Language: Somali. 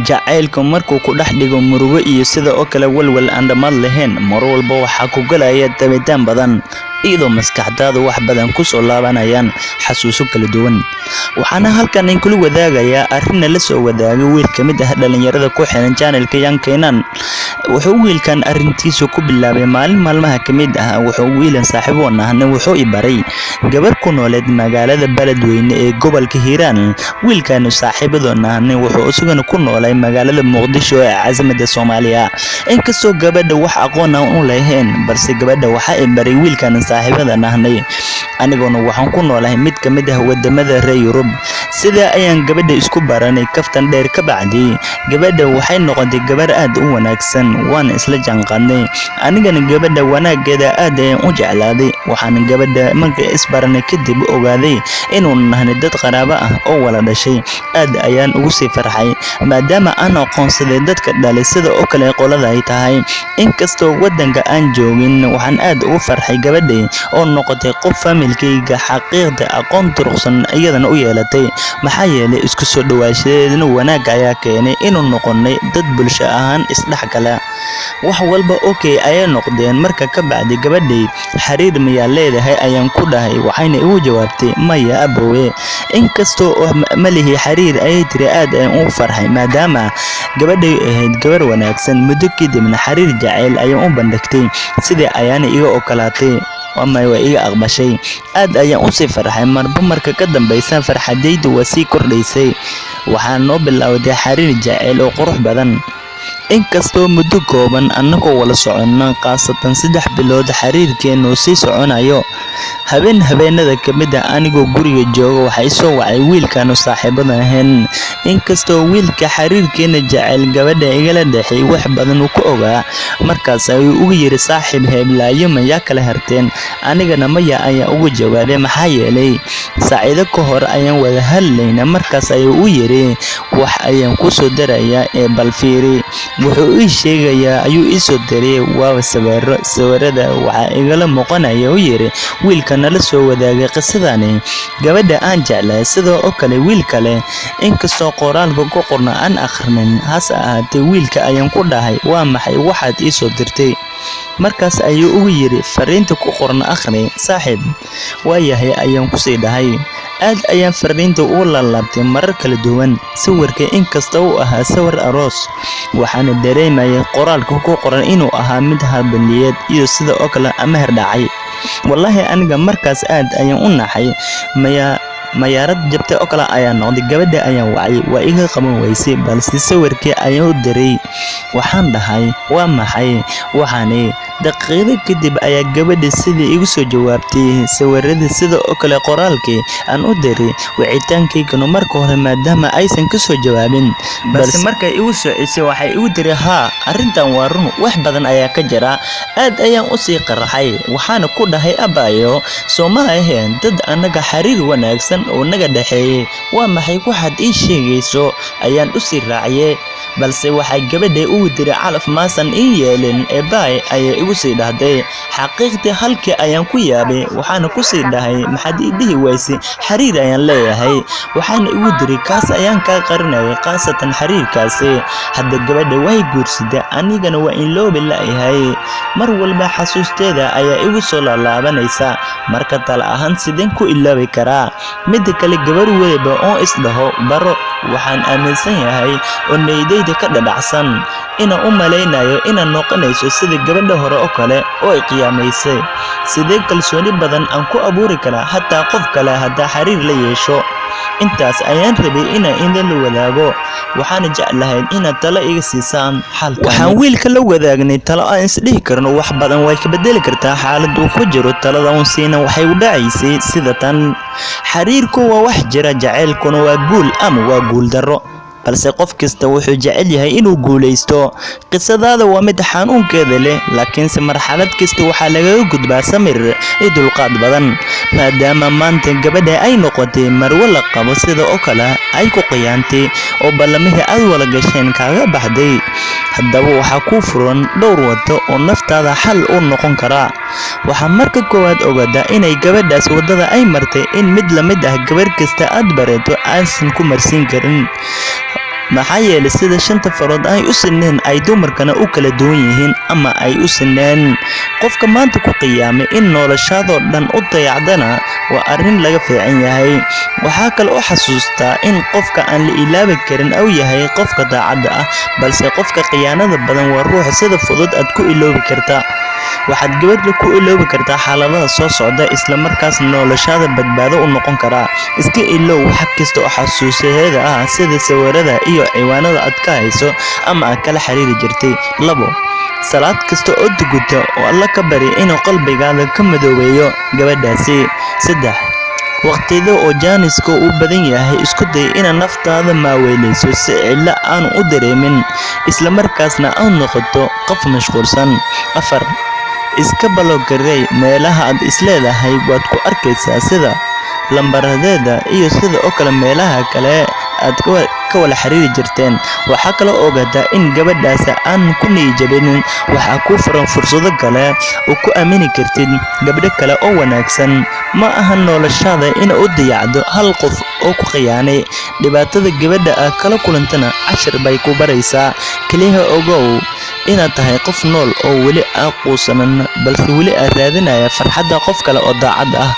jacaylku markuu ku dhex dhigo murugo iyo sida oo kale walwal aan dhammaad lahayn mar walba waxaa ku galaya dabitaan badan iyadoo maskaxdaada wax badan ku soo laabanayaan xasuuso kala duwan. waxaana halkan in kula wadaagayaa arrin la soo wadaagay wiil ka mid ah dhalinyarada ku xiran channelka Young Keenan. wuxuu wiilkan arrintiisu ku bilaabay maalin maalmaha ka mid ah. wuxuu wiilan saaxiibo nahna wuxuu i baray gabar ku nooleed magaalada Beledweyne ee gobolka Hiiraan. wiilkan saaxiibado nahna wuxuu isaguna ku noolay magaalada Muqdisho ee caasimadda Soomaaliya. inkastoo gabadha wax aqoon ah u lahayn balse gabadha waxa ay baray wiilkan saaxiibada nahnay. aniguna waxaan ku noolahay mid ka mid ah wadamada reer Yurub. sida ayaan gabadha isku baranay kaftan dheer ka bacdi. gabadha waxay noqotay gabar aad u wanaagsan waan isla jaanqaadnay. anigana gabadha wanaageeda aad ayaan u jeclaaday. waxaan gabadha markay isbaranay kadib ogaaday inuu nahnay dad qaraabo ah oo wala dhashay. aad ayaan ugu sii farxay maadaama aan aqoonsaday dadka dhalay sida oo kale qolada ay tahay. inkastoo wadanka aan joogin waxaan aad ugu farxay gabadhay oo noqotay qof familkayga xaqiiqda aqoon durugsan iyadana u yeelatay. maxaa yeelay isku soo dhawaashadeedna wanaag ayaa keenay inuu noqonay dad bulsho ahaan isdhexgala. wax walba okay ayay noqdeen. marka ka bacdi gabadhay xiriir miyaa leedahay ayaan ku dhahay. waxayna igu jawaabtay maya aboowe. inkastoo malihi xiriir ayay tiri aad ayaan ugu farxay maadaama gabadhay ahayd gabar wanaagsan. muddo kadibna xiriir jacayl ayaan u bandhigtay sidii ayaana iga ogolaatay ama way iga aqbashay. aad ayaan u sii farxay marba marka ka dambaysa farxadaydu waa sii kordhaysay. waxaan noo bilowday xiriir jacayl oo qurux badan. inkastoo muddo kooban annagoo wala soconna qaasatan 3 bilood xiriirkeenu sii soconayo. habeenada ka mid ah anigoo guriga jooga waxay soo wacay wiilkan saaxiibada ahayn. inkastoo wiilka xiriirkeena jacayl gabadha igala dhaxay wax badan uu ku ogaa. markaas ayuu ugu yiri saaxiib heblaayo mayaa kala harteen. anigana maya ayaan ugu jawaabay maxaa yeelay saaciido ka hor ayaan wada hadlayna. markaas ayuu u yiri wax ayaan ku soo darayaa ee bal fiiri. wuxuu ii sheegayaa ayuu ii soo diray waa sawirada waxa igala muuqanaya u yiri wiilka nala soo wadaagay qisadani gabadha aan jeclaa. sidoo oo kale wiil kale inkastoo qoraalka ku qorna aan akhrimin hase ahaatee wiilka ayaan ku dhahay waa maxay waxaad ii soo dirtay. markaas ayuu ugu yiri fariinta ku qorna akhri saaxiib. waayahay ayaan ku sii dhahay. aad ayaan fariinta u laabtay marar kala duwan. sawirka inkastoo uu ahaa sawir aroos waxaana dareemayay qoraalka ku qoran inuu ahaa mid habaniyeed iyo sida oo kale ama dhacay. wallahi aniga markaas aad ayaan u naxay mayaarad jabtay oo kale ayaa noqday. gabadha ayaan wacay waa iga qaban weysay balse sawirkii ayaan u diray. waxaan dhahay waa maxay waxaani. daqiiqado kadib ayaa gabadha sidii igu soo jawaabtay sawirada sida oo kale qoraalkii aan u diray. wicitaankaygana marka hore maadaama aysan ka soo jawaabin balse markay igu soo cisay waxay igu tiri haa arrintan waa run wax badan ayaa ka jira. aad ayaan u sii qarxay waxaana ku dhahay abaayo sooma ahayn dad anaga xiriir wanaagsan oo naga dhaxeeyay. waa maxay waxaad ii sheegayso ayaan u sii raaciyay. balse waxay gabadhay ugu tiri calaf maasan ii yeelin ee baay ayay igu sii dhahday. xaqiiqdii halkii ayaan ku yaabay waxaana ku sii dhahay maxaad ii dhihi weysay xiriir ayaan leeyahay. waxaana igu tiri kaas ayaan kaa qarinayay qaasatan xiriirkaasi. hadda gabadha way guursaday anigana waa in loo bilaayahay. mar walba xasuusteeda ayaa igu soo laalaabanaysa. marka tala ahaan sideen ku ilaabi karaa. midda kale gabar waliba oo isdhaho baro waxaan aaminsan yahay oo neydayda ka dhadhacsan inaan u malaynayo inaan noqonayso sida gabadha hore oo kale oo ay qiyaamaysay. sidee kalsooni badan aan ku abuuri karaa hataa qof kale haddaa xiriir la yeesho. intaas ayaan rabay inaan idin la wadaago. waxaana jeclahay inaad talo iga siisaan xalkan. waxaan wiilka la wadaagnay talo aan isdhihi karno wax badan way ka bedeli kartaa xaaladda uu ku jiro. talada uun siina waxay u dhacaysay sida tan. xiriirku waa wax jira jacaylkuna waa guul ama waa guul darro. balse qof kasta wuxuu jecel yahay inuu guuleysto. qisadaada waa mid xanuunkeeda leh laakiinse marxalad kasta waxaa lagaga gudbaa samir iyo dulqaad badan. maadaama maanta gabadha ay noqotay marwo la qabo sida oo kale ay ku qiyaantay oo ballamihii aad wala gasheen kaaga baxday. haddaba waxaa ku furan dhowr wado oo naftaada xal u noqon kara. waxaa marka koowaad ogaadaa inay gabadhaas wadada ay martay in mid la mid ah gabar kasta aad barato aysan ku marsiin karin. maxaa yeelay sida shanta farood ay u sineen ay dumarkana u kala duwan yihiin ama ay u sineen. Qofka maanta ku qiyaamay in noloshaadoo dhan u dayacdana waa arrin laga fiican yahay. Waxaa kale oo xasuustaa in qofka aan la ilaabi karin uu yahay qofka daacadda ah, balse qofka khiyaanada badan waa ruux sida fudud aad ku iloobi kartaa. Waxaad gabadha ku iloobi kartaa xaaladaha soo socda isla markaasna noloshaada badbaado u noqon karaa. Iska iloow wax kasta oo xasuusaheeda ah sida sawirada iyo ciwaanada aad ka hayso ama aad kala xiriiri jirtay. 2. Salaad kasta oo tukato oo Alle ka bari inuu qalbigaaga ka madoobeeyo gabadhaasi. 3. Waqtiyada oo jaaniska u badan yahay isku day inaad naftaada maaweeleyso si cidlo aan u dareemin, isla markaasna aad noqoto qof mashquulsan. 4. Iska baloogareey meelaha aad isleedahay waad ku arkaysaa sida lambaradeeda iyo sidoo kale meelaha kale aad ka wada xiriiri jirteen. Waxaa kale oo ogaataa in gabadhaas aan ku niyadjabin. Waxaa ku furan fursado kale oo ku aamini kartid gabdho kale oo wanaagsan. Ma aha noloshaada in u dayacdo hal qof oo ku khiyaanay. Dhibaatada gabadha aad kala kulantana cashir bay ku baraysaa. Kaliya ogow inaad tahay qof nool oo weli aan quusanan, balse weli aad raadinaya farxadda qof kale oo daacad ah.